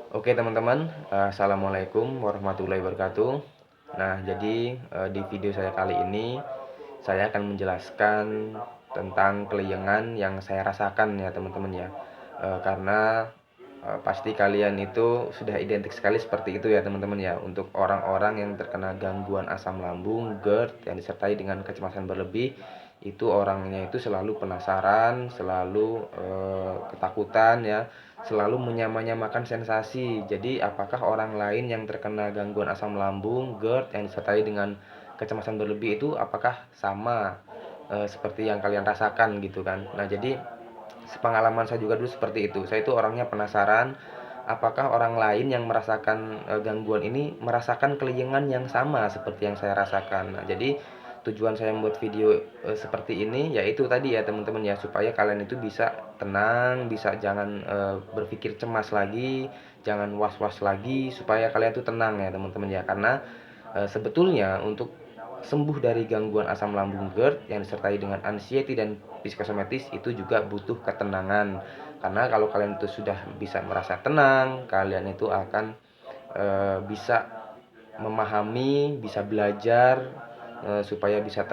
Oke teman-teman, assalamualaikum warahmatullahi wabarakatuh. Nah, jadi di video saya kali ini saya akan menjelaskan tentang keliengan yang saya rasakan ya teman-teman ya. Karena pasti kalian itu sudah identik sekali seperti itu ya teman-teman ya. Untuk orang-orang yang terkena gangguan asam lambung, GERD yang disertai dengan kecemasan berlebih, itu orangnya itu selalu penasaran, selalu ketakutan ya, selalu menyamakan sensasi. Jadi apakah orang lain yang terkena gangguan asam lambung, GERD yang disertai dengan kecemasan berlebih itu apakah sama seperti yang kalian rasakan gitu kan. Nah, jadi sepengalaman saya juga dulu seperti itu. Saya itu orangnya penasaran apakah orang lain yang merasakan gangguan ini merasakan keliengan yang sama seperti yang saya rasakan. Nah, jadi tujuan saya membuat video seperti ini yaitu tadi ya teman-teman ya, supaya kalian itu bisa tenang, bisa jangan berpikir cemas lagi, jangan was-was lagi, supaya kalian tuh tenang ya teman-teman ya. Karena sebetulnya untuk sembuh dari gangguan asam lambung GERD yang disertai dengan anxiety dan psikosomatis itu juga butuh ketenangan. Karena kalau kalian itu sudah bisa merasa tenang, kalian itu akan bisa memahami, bisa belajar supaya bisa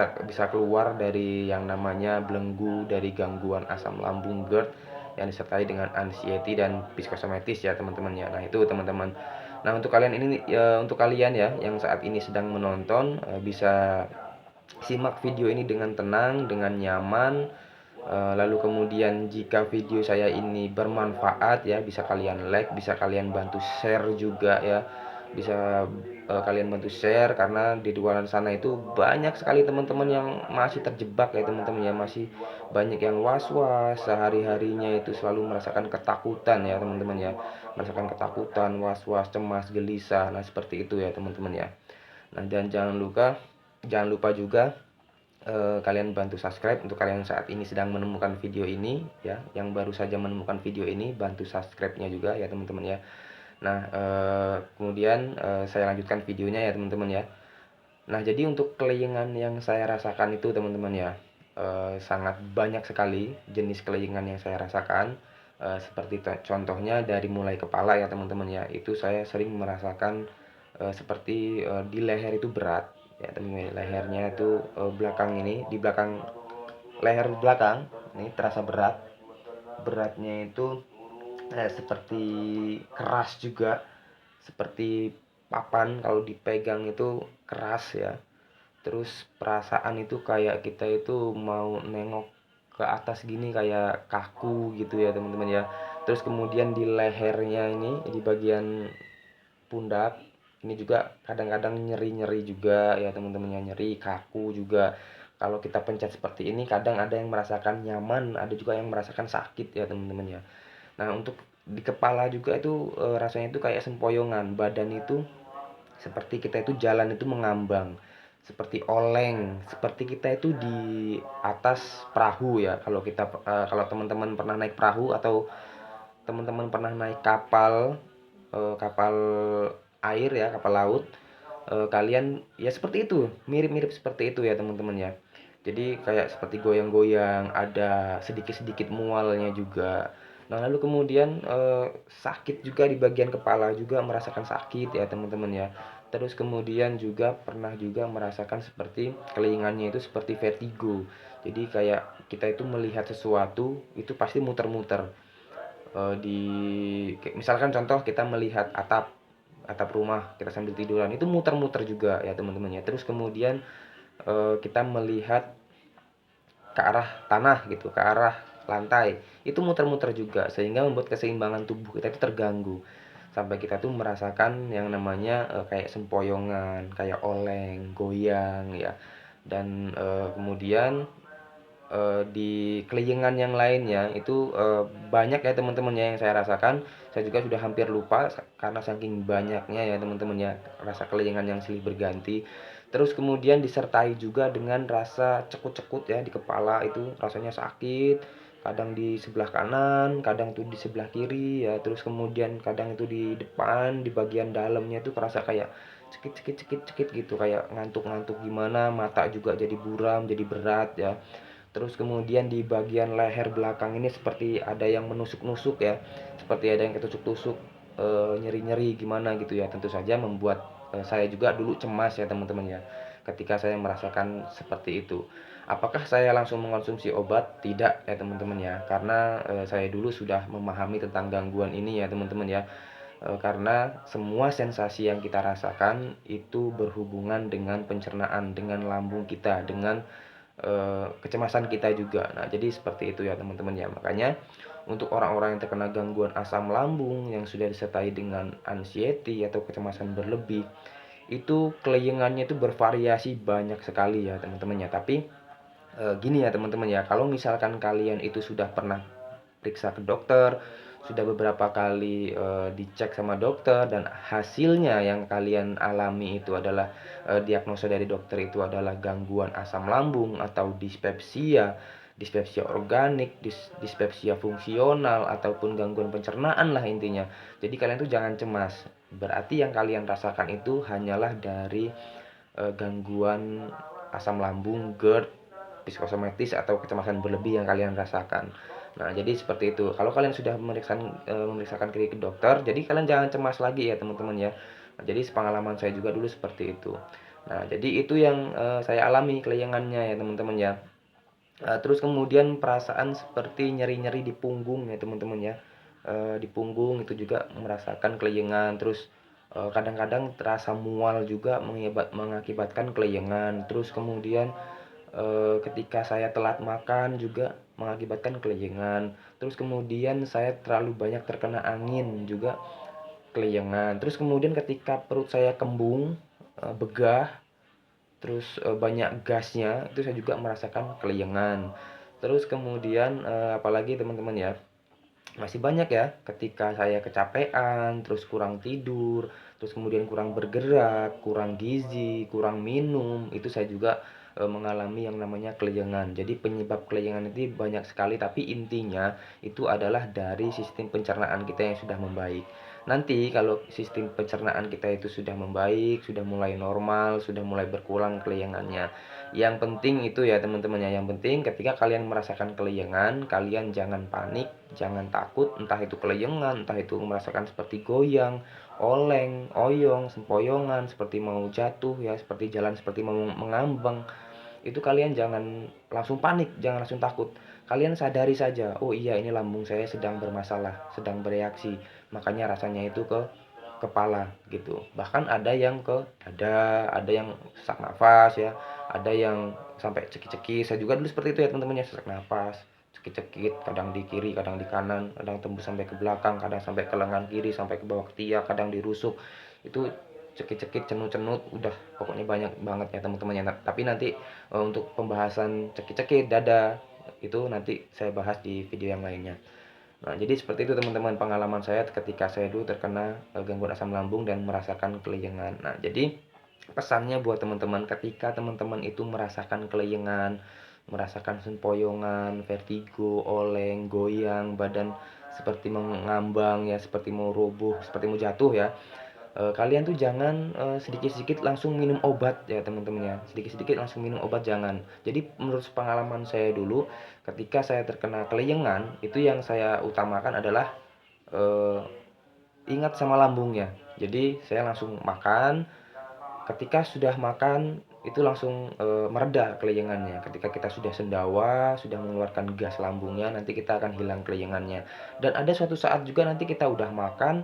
keluar dari yang namanya belenggu dari gangguan asam lambung GERD yang disertai dengan anxiety dan psikosomatis ya teman-teman ya. Nah, itu teman-teman. Nah, untuk kalian ini ya, untuk kalian ya yang saat ini sedang menonton bisa simak video ini dengan tenang, dengan nyaman. Lalu kemudian jika video saya ini bermanfaat ya, bisa kalian like, bisa kalian bantu share juga ya. Bisa kalian bantu share karena di luar sana itu banyak sekali teman-teman yang masih terjebak ya teman-teman ya, masih banyak yang was-was, sehari-harinya itu selalu merasakan ketakutan ya teman-teman ya. Merasakan ketakutan, was-was, cemas, gelisah. Nah, seperti itu ya teman-teman ya. Nah, dan jangan lupa juga kalian bantu subscribe untuk kalian yang saat ini sedang menemukan video ini ya, yang baru saja menemukan video ini, bantu subscribe-nya juga ya teman-teman ya. Nah, kemudian saya lanjutkan videonya ya teman-teman ya. Nah, jadi untuk keliengan yang saya rasakan itu teman-teman ya, sangat banyak sekali jenis keliengan yang saya rasakan. Seperti contohnya dari mulai kepala ya teman-teman ya, itu saya sering merasakan seperti di leher itu berat ya teman-teman. Lehernya itu belakang ini, di belakang leher belakang ini terasa berat. Beratnya itu seperti keras juga, seperti papan kalau dipegang itu keras ya. Terus perasaan itu kayak kita itu mau nengok ke atas gini kayak kaku gitu ya teman-teman ya. Terus kemudian di lehernya ini, di bagian pundak ini juga kadang-kadang nyeri-nyeri juga ya teman-teman ya, nyeri, kaku juga. Kalau kita pencet seperti ini kadang ada yang merasakan nyaman, ada juga yang merasakan sakit ya teman-teman ya. Nah, untuk di kepala juga itu rasanya itu kayak sempoyongan, badan itu seperti kita itu jalan itu mengambang, seperti oleng, seperti kita itu di atas perahu ya. Kalau teman-teman pernah naik perahu atau teman-teman pernah naik kapal, kapal air ya, kapal laut, kalian ya seperti itu, mirip-mirip seperti itu ya teman-teman ya. Jadi kayak seperti goyang-goyang, ada sedikit-sedikit mualnya juga. Nah, lalu kemudian sakit juga di bagian kepala, juga merasakan sakit ya teman-teman ya. Terus kemudian juga pernah juga merasakan seperti kelingannya itu seperti vertigo. Jadi kayak kita itu melihat sesuatu itu pasti muter-muter. Di misalkan contoh kita melihat atap atap rumah kita sambil tiduran itu muter-muter juga ya teman-teman ya. Terus kemudian kita melihat ke arah tanah gitu, ke arah lantai itu muter-muter juga, sehingga membuat keseimbangan tubuh kita itu terganggu sampai kita tuh merasakan yang namanya kayak sempoyongan, kayak oleng, goyang ya. Dan kemudian di keliengan yang lainnya itu banyak ya teman-teman ya yang saya rasakan. Saya juga sudah hampir lupa karena saking banyaknya ya teman-teman ya, rasa keliengan yang silih berganti. Terus kemudian disertai juga dengan rasa cekut-cekut ya di kepala, itu rasanya sakit. Kadang di sebelah kanan, kadang tuh di sebelah kiri ya. Terus kemudian kadang itu di depan, di bagian dalamnya itu terasa kayak cekit-cekit gitu, kayak ngantuk-ngantuk gimana, mata juga jadi buram, jadi berat ya. Terus kemudian di bagian leher belakang ini seperti ada yang menusuk-nusuk ya, seperti ada yang ketusuk-tusuk. nyeri-nyeri gimana gitu ya. Tentu saja membuat saya juga dulu cemas ya teman-teman ya, ketika saya merasakan seperti itu. Apakah saya langsung mengonsumsi obat? Tidak ya teman-teman ya, karena saya dulu sudah memahami tentang gangguan ini ya teman-teman ya. Karena semua sensasi yang kita rasakan itu berhubungan dengan pencernaan, dengan lambung kita, dengan kecemasan kita juga. Nah, jadi seperti itu ya teman-teman ya. Makanya untuk orang-orang yang terkena gangguan asam lambung yang sudah disertai dengan anxiety atau kecemasan berlebih, itu kelayangannya itu bervariasi banyak sekali ya teman-teman ya. Tapi gini ya teman-teman ya, kalau misalkan kalian itu sudah pernah periksa ke dokter, sudah beberapa kali dicek sama dokter dan hasilnya yang kalian alami itu adalah diagnosa dari dokter itu adalah gangguan asam lambung atau dispepsia, dispepsia organik, dispepsia fungsional ataupun gangguan pencernaan lah intinya. Jadi kalian tuh jangan cemas. Berarti yang kalian rasakan itu hanyalah dari gangguan asam lambung, GERD, psikosomatis atau kecemasan berlebih yang kalian rasakan. Nah, jadi seperti itu. Kalau kalian sudah memeriksakan diri ke dokter, jadi kalian jangan cemas lagi ya teman-teman ya. Nah, jadi pengalaman saya juga dulu seperti itu. Nah, jadi itu yang saya alami kelayangannya ya teman-teman ya. Terus kemudian perasaan seperti nyeri-nyeri di punggung ya teman-teman ya. Di punggung itu juga merasakan kelayangan. Terus kadang-kadang terasa mual juga mengakibatkan kelayangan. Terus kemudian ketika saya telat makan juga mengakibatkan kelayangan. Terus kemudian saya terlalu banyak terkena angin juga kelayangan. Terus kemudian ketika perut saya kembung, begah, terus banyak gasnya, itu saya juga merasakan kelayangan. Terus kemudian apalagi teman-teman ya, masih banyak ya ketika saya kecapean, terus kurang tidur, terus kemudian kurang bergerak, kurang gizi, kurang minum, itu saya juga mengalami yang namanya kelayangan. Jadi penyebab kelayangan itu banyak sekali, tapi intinya itu adalah dari sistem pencernaan kita yang sudah membaik. Nanti kalau sistem pencernaan kita itu sudah membaik, sudah mulai normal, sudah mulai berkurang kelayangannya. Yang penting itu ya teman-teman ya, yang penting ketika kalian merasakan kelayangan, kalian jangan panik, jangan takut, entah itu kelayangan, entah itu merasakan seperti goyang, oleng, oyong, sempoyongan, seperti mau jatuh ya, seperti jalan seperti mau mengambang. Itu kalian jangan langsung panik, jangan langsung takut. Kalian sadari saja, oh iya ini lambung saya sedang bermasalah, sedang bereaksi. Makanya rasanya itu ke kepala gitu. Bahkan ada yang ke dada, ada yang sesak nafas ya, ada yang sampai cekik-cekik. Saya juga dulu seperti itu ya teman-teman ya, sesak nafas, cekik-cekik, kadang di kiri, kadang di kanan, kadang tembus sampai ke belakang, kadang sampai ke lengan kiri, sampai ke bawah ketiak, kadang dirusuk. Itu cekik-cekik, cenut-cenut, udah pokoknya banyak banget ya teman-teman ya. Tapi nanti untuk pembahasan cekik-cekik dada itu nanti saya bahas di video yang lainnya. Nah, jadi seperti itu teman-teman pengalaman saya ketika saya dulu terkena gangguan asam lambung dan merasakan kelayangan. Nah, jadi pesannya buat teman-teman ketika teman-teman itu merasakan kelayangan, merasakan sempoyongan, vertigo, oleng, goyang, badan seperti mengambang ya, seperti mau roboh, seperti mau jatuh ya. Kalian tuh jangan sedikit-sedikit langsung minum obat ya teman-teman ya, sedikit-sedikit langsung minum obat jangan. Jadi menurut pengalaman saya dulu, ketika saya terkena kelayangan, itu yang saya utamakan adalah eee, ingat sama lambungnya. Jadi saya langsung makan, ketika sudah makan itu langsung mereda kelayangannya. Ketika kita sudah sendawa, sudah mengeluarkan gas lambungnya, nanti kita akan hilang kelayangannya. Dan ada suatu saat juga nanti kita udah makan,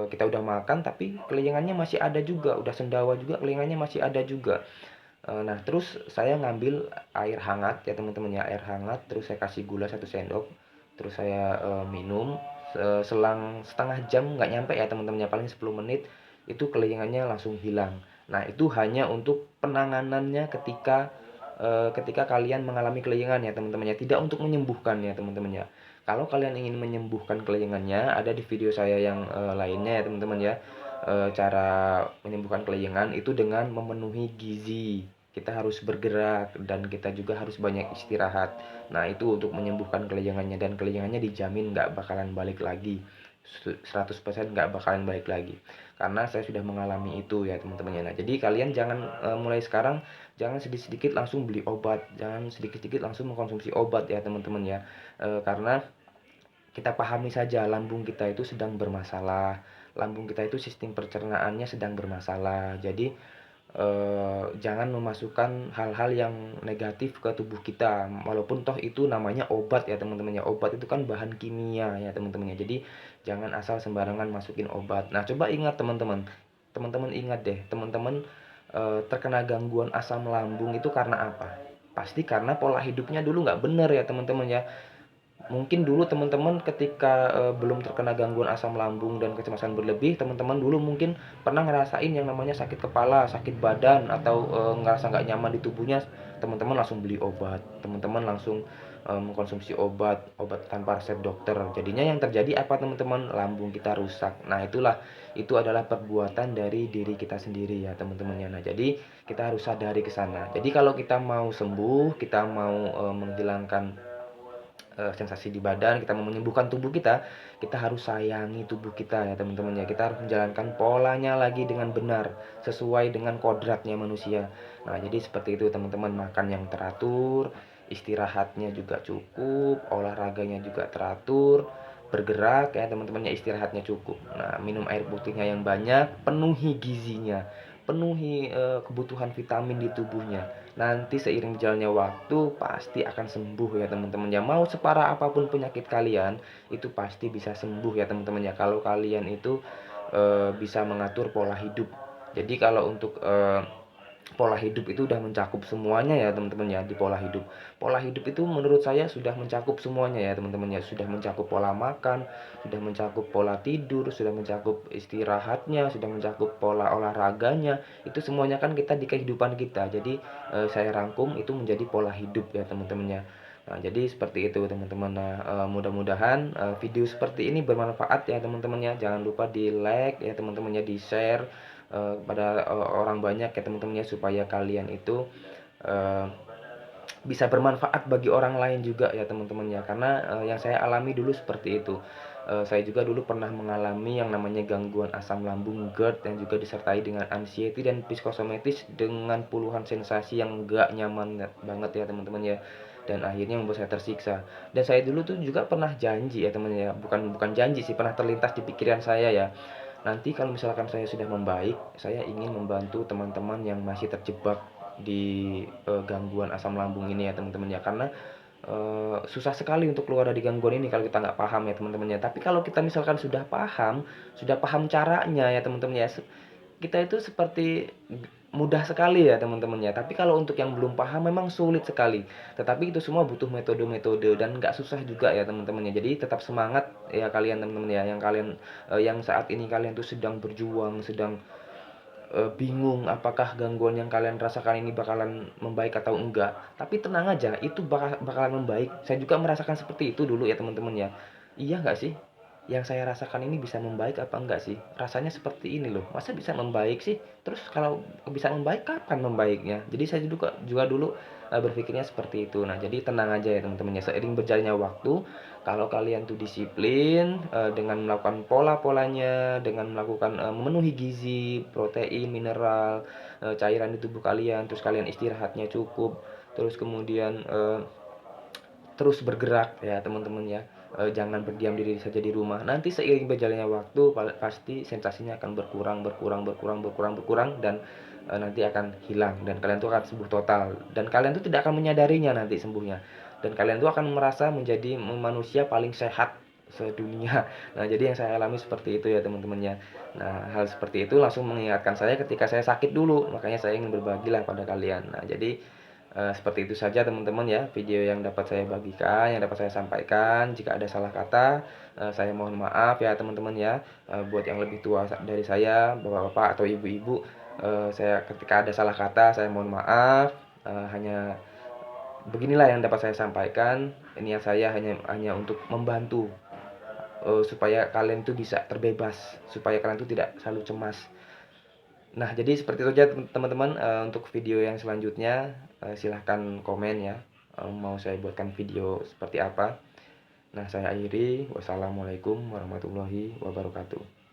kita udah makan tapi kelayangannya masih ada juga, udah sendawa juga kelayangannya masih ada juga. Nah terus saya ngambil air hangat ya teman-teman ya, air hangat terus saya kasih gula 1 sendok, terus saya minum selang setengah jam, nggak nyampe ya teman-teman ya, paling 10 menit itu kelayangannya langsung hilang. Nah itu hanya untuk penanganannya ketika kalian mengalami kelayangan ya teman-teman ya, tidak untuk menyembuhkan ya teman-teman ya. Kalau kalian ingin menyembuhkan kelayangannya, ada di video saya yang lainnya ya teman-teman ya. Cara menyembuhkan kelayangan itu dengan memenuhi gizi. Kita harus bergerak dan kita juga harus banyak istirahat. Nah, itu untuk menyembuhkan kelayangannya dan kelayangannya dijamin nggak bakalan balik lagi. 100% nggak bakalan balik lagi. Karena saya sudah mengalami itu ya teman-teman ya. Nah, jadi kalian jangan mulai sekarang jangan sedikit-sedikit langsung beli obat, jangan sedikit-sedikit langsung mengkonsumsi obat ya teman-teman ya. Karena kita pahami saja lambung kita itu sedang bermasalah, lambung kita itu sistem pencernaannya sedang bermasalah. Jadi jangan memasukkan hal-hal yang negatif ke tubuh kita, walaupun toh itu namanya obat ya teman-teman ya. Obat itu kan bahan kimia ya teman-teman ya. Jadi jangan asal sembarangan masukin obat. Nah, coba ingat teman-teman, teman-teman ingat deh, teman-teman terkena gangguan asam lambung itu karena apa? Pasti karena pola hidupnya dulu nggak bener ya teman-teman ya. Mungkin dulu teman-teman ketika belum terkena gangguan asam lambung dan kecemasan berlebih, teman-teman dulu mungkin pernah ngerasain yang namanya sakit kepala, sakit badan, atau ngerasa nggak nyaman di tubuhnya, teman-teman langsung beli obat, teman-teman langsung mengkonsumsi obat tanpa resep dokter. Jadinya yang terjadi apa teman-teman? Lambung kita rusak. Nah, itu adalah perbuatan dari diri kita sendiri ya teman-teman ya. Nah, jadi kita harus sadari ke sana. Jadi kalau kita mau sembuh, kita mau menghilangkan sensasi di badan, kita mau menyembuhkan tubuh kita harus sayangi tubuh kita ya teman-teman ya. Kita harus menjalankan polanya lagi dengan benar, sesuai dengan kodratnya manusia. Nah, jadi seperti itu teman-teman, makan yang teratur, istirahatnya juga cukup, olahraganya juga teratur, bergerak ya teman-teman ya, istirahatnya cukup. Nah, minum air putihnya yang banyak, penuhi gizinya, penuhi kebutuhan vitamin di tubuhnya. Nanti seiring berjalannya waktu pasti akan sembuh ya teman-teman ya. Mau separah apapun penyakit kalian, itu pasti bisa sembuh ya teman-teman ya. Kalau kalian itu bisa mengatur pola hidup. Jadi kalau untuk pola hidup itu udah mencakup semuanya ya teman-teman ya. Di pola hidup, pola hidup itu menurut saya sudah mencakup semuanya ya teman-teman ya. Sudah mencakup pola makan, sudah mencakup pola tidur, sudah mencakup istirahatnya, sudah mencakup pola olahraganya. Itu semuanya kan kita di kehidupan kita. Jadi saya rangkum itu menjadi pola hidup ya teman-teman ya. Nah, jadi seperti itu teman-teman. Nah, mudah-mudahan video seperti ini bermanfaat ya teman-teman ya. Jangan lupa di like ya teman-teman ya, di share pada orang banyak ya teman-teman ya, supaya kalian itu eh, bisa bermanfaat bagi orang lain juga ya teman-teman ya. Karena yang saya alami dulu seperti itu. Saya juga dulu pernah mengalami yang namanya gangguan asam lambung GERD, yang juga disertai dengan anxiety dan psikosomatis dengan puluhan sensasi yang gak nyaman banget ya teman-teman ya, dan akhirnya membuat saya tersiksa. Dan saya dulu tuh juga pernah janji ya teman ya, bukan bukan janji sih, pernah terlintas di pikiran saya ya, nanti kalau misalkan saya sudah membaik, saya ingin membantu teman-teman yang masih terjebak di gangguan asam lambung ini ya teman-teman ya. Karena susah sekali untuk keluar dari gangguan ini kalau kita nggak paham ya teman-teman ya. Tapi kalau kita misalkan sudah paham caranya ya teman-teman ya, kita itu seperti mudah sekali ya teman-teman ya. Tapi kalau untuk yang belum paham memang sulit sekali. Tetapi itu semua butuh metode-metode dan nggak susah juga ya teman-teman ya. Jadi tetap semangat ya kalian teman-teman ya, yang kalian yang saat ini kalian tuh sedang berjuang, sedang bingung apakah gangguan yang kalian rasakan ini bakalan membaik atau enggak. Tapi tenang aja, itu bakalan membaik. Saya juga merasakan seperti itu dulu ya teman-teman ya. Iya nggak sih? Yang saya rasakan ini bisa membaik apa enggak sih? Rasanya seperti ini loh. Masa bisa membaik sih? Terus kalau bisa membaik, kapan membaiknya? Jadi saya juga dulu berpikirnya seperti itu. Nah, jadi tenang aja ya teman-teman ya. Seiring berjalannya waktu, kalau kalian tuh disiplin dengan melakukan pola-polanya, dengan melakukan memenuhi gizi, protein, mineral, cairan di tubuh kalian, terus kalian istirahatnya cukup, terus kemudian terus bergerak ya teman-teman ya. Jangan berdiam diri saja di rumah. Nanti seiring berjalannya waktu pasti sensasinya akan berkurang dan nanti akan hilang, dan kalian tuh akan sembuh total, dan kalian tuh tidak akan menyadarinya nanti sembuhnya, dan kalian tuh akan merasa menjadi manusia paling sehat sedunia. Nah, jadi yang saya alami seperti itu ya teman-teman ya. Nah, hal seperti itu langsung mengingatkan saya ketika saya sakit dulu, makanya saya ingin berbagi lah pada kalian. Nah, jadi seperti itu saja teman-teman ya, video yang dapat saya bagikan, yang dapat saya sampaikan. Jika ada salah kata, saya mohon maaf ya teman-teman ya. Buat yang lebih tua dari saya, bapak-bapak atau ibu-ibu, saya ketika ada salah kata, saya mohon maaf. Hanya beginilah yang dapat saya sampaikan. Niat saya hanya untuk membantu, supaya kalian itu bisa terbebas, supaya kalian itu tidak selalu cemas. Nah, jadi seperti itu aja teman-teman. Untuk video yang selanjutnya silahkan komen ya, mau saya buatkan video seperti apa. Nah, saya akhiri. Wassalamualaikum warahmatullahi wabarakatuh.